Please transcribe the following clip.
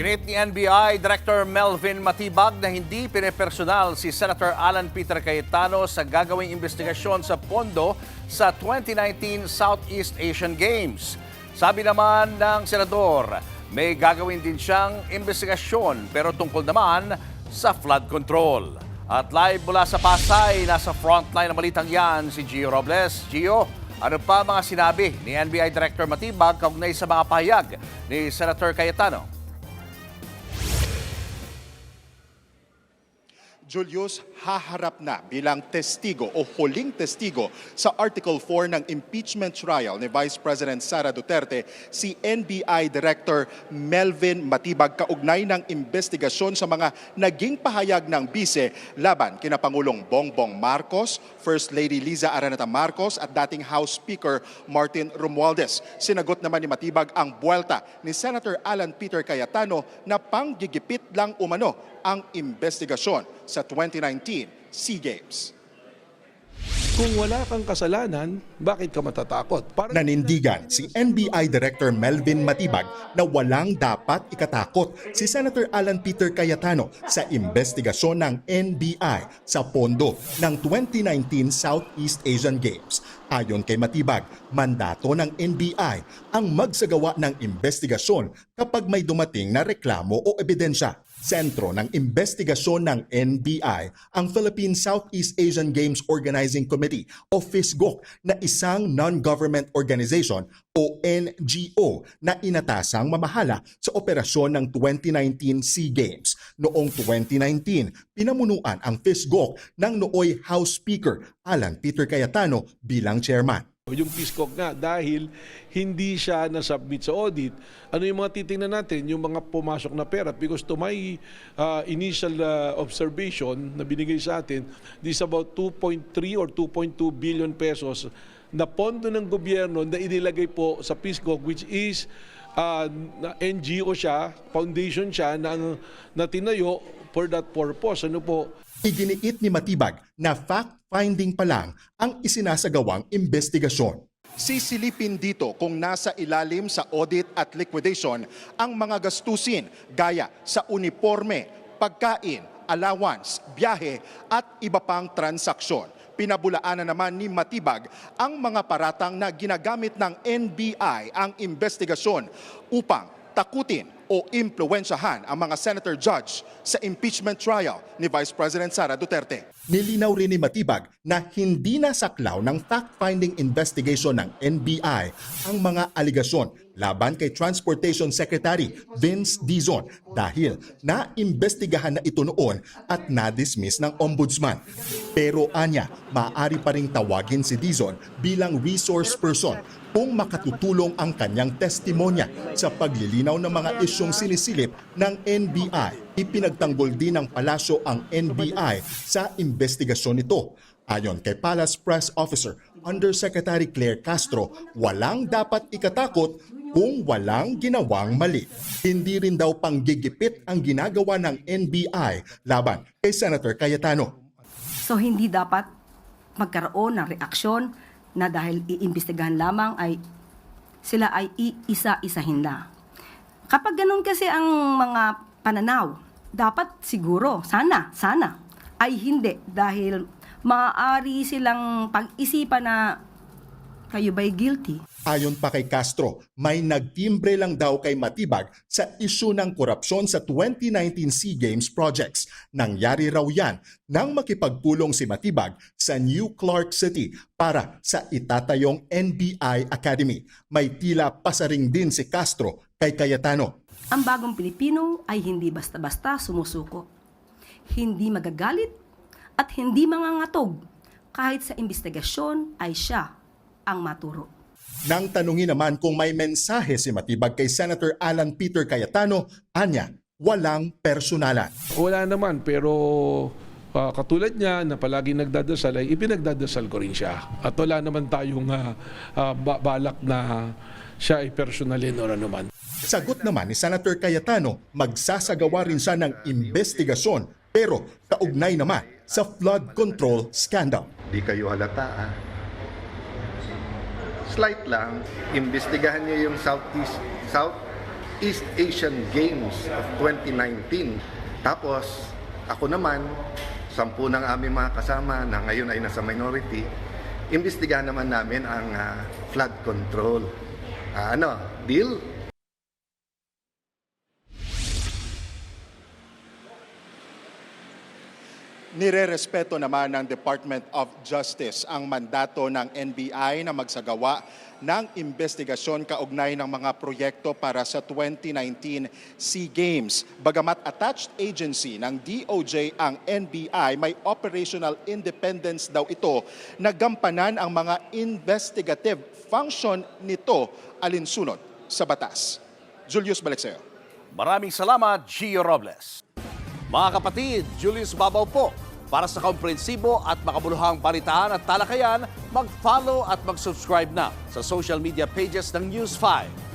Ginit ni NBI Director Melvin Matibag na hindi pinepersonal si Senator Alan Peter Cayetano sa gagawing investigasyon sa pondo sa 2019 Southeast Asian Games. Sabi naman ng senador, may gagawin din siyang investigasyon pero tungkol naman sa flood control. At live mula sa Pasay, nasa frontline ng balitang yan si Gio Robles. Gio, ano pa mga sinabi ni NBI Director Matibag kaugnay sa mga pahayag ni Senator Cayetano? Julius, haharap na bilang testigo o huling testigo sa Article 4 ng impeachment trial ni Vice President Sara Duterte si NBI Director Melvin Matibag kaugnay ng investigasyon sa mga naging pahayag ng bise laban kina Pangulong Bongbong Marcos, First Lady Liza Araneta Marcos at dating House Speaker Martin Romualdez. Sinagot naman ni Matibag ang buwelta ni Senator Alan Peter Cayetano na panggigipit lang umano ang investigasyon sa 2019 SEA Games. Kung wala kang kasalanan, bakit ka matatakot? Nanindigan si NBI Director Melvin Matibag na walang dapat ikatakot si Senator Alan Peter Cayetano sa investigasyon ng NBI sa pondo ng 2019 Southeast Asian Games. Ayon kay Matibag, mandato ng NBI ang magsagawa ng investigasyon kapag may dumating na reklamo o ebidensya. Sentro ng investigasyon ng NBI ang Philippine Southeast Asian Games Organizing Committee o PhysGOC na isang non-government organization o NGO na inatasang mamahala sa operasyon ng 2019 SEA Games. Noong 2019, pinamunuan ang PhysGOC ng nooy House Speaker Alan Peter Cayetano bilang chairman. Yung PhysGOC nga, dahil hindi siya nasubmit sa audit, ano yung mga titingnan natin? Yung mga pumasok na pera. Because to my initial observation na binigay sa atin, this is about 2.3 or 2.2 billion pesos na pondo ng gobyerno na inilagay po sa PhysGOC, which is NGO siya, foundation siya na tinayo for that purpose. Ano po? Iginiit ni Matibag na fact-finding pa lang ang isinasagawang investigasyon. Sisilipin dito kung nasa ilalim sa audit at liquidation ang mga gastusin gaya sa uniforme, pagkain, allowance, biyahe at iba pang transaksyon. Pinabulaanan naman ni Matibag ang mga paratang na ginagamit ng NBI ang investigasyon upang takutin o impluwensyahan ang mga senator judge sa impeachment trial ni Vice President Sara Duterte. Nilinaw rin ni Matibag na hindi nasaklaw ng fact-finding investigation ng NBI ang mga aligasyon laban kay Transportation Secretary Vince Dizon dahil naimbestigahan na ito noon at na-dismiss ng Ombudsman. Pero anya, maaari pa ring tawagin si Dizon bilang resource person kung makatutulong ang kanyang testimonya sa paglilinaw ng mga isyong sinisilip ng NBI. Ipinagtanggol din ng palasyo ang NBI sa investigasyon nito. Ayon kay Palace Press Officer Undersecretary Claire Castro, walang dapat ikatakot kung walang ginawang mali. Hindi rin daw panggigipit ang ginagawa ng NBI laban kay Senator Cayetano. So hindi dapat magkaroon ng reaksyon na dahil iimbestigahan lamang ay sila ay iisa-isahin na. Kapag ganun kasi ang mga pananaw, dapat siguro, sana, ay hindi dahil maaari silang pag-isipan na kayo ba'y guilty? Ayon pa kay Castro, may nagtimbre lang daw kay Matibag sa isyu ng korupsyon sa 2019 SEA Games projects. Nangyari raw yan nang makipagpulong si Matibag sa New Clark City para sa itatayong NBI Academy. May tila pasaring din si Castro kay Cayetano. Ang bagong Pilipino ay hindi basta-basta sumusuko. Hindi magagalit at hindi mangangatog. Kahit sa investigasyon ay siya ang maturo. Nang tanungin naman kung may mensahe si Matibag kay Senator Alan Peter Cayetano, anya, walang personalan. Wala naman, pero katulad niya na palagi nagdadasal ay ipinagdadasal ko rin siya. At wala naman tayong balak na siya ay personalin o anuman. Sagot naman ni Senator Cayetano, magsasagawa rin siya ng investigasyon pero kaugnay naman sa flood control scandal. Di kayo halata Slight lang, imbestigahan niyo yung South East Asian Games of 2019. Tapos, ako naman, 10 ng aming mga kasama na ngayon ay nasa minority, imbestigahan naman namin ang flood control. Deal? Nirerespeto naman ng Department of Justice ang mandato ng NBI na magsagawa ng investigasyon kaugnay ng mga proyekto para sa 2019 SEA Games. Bagamat attached agency ng DOJ ang NBI, may operational independence daw ito na gampanan ang mga investigative function nito alinsunod sa batas. Julius Balexeo. Maraming salamat, Gio Robles. Mga kapatid, Julius Babaw po. Para sa komprehensibo at makabuluhang balitaan at talakayan, mag-follow at mag-subscribe na sa social media pages ng News 5.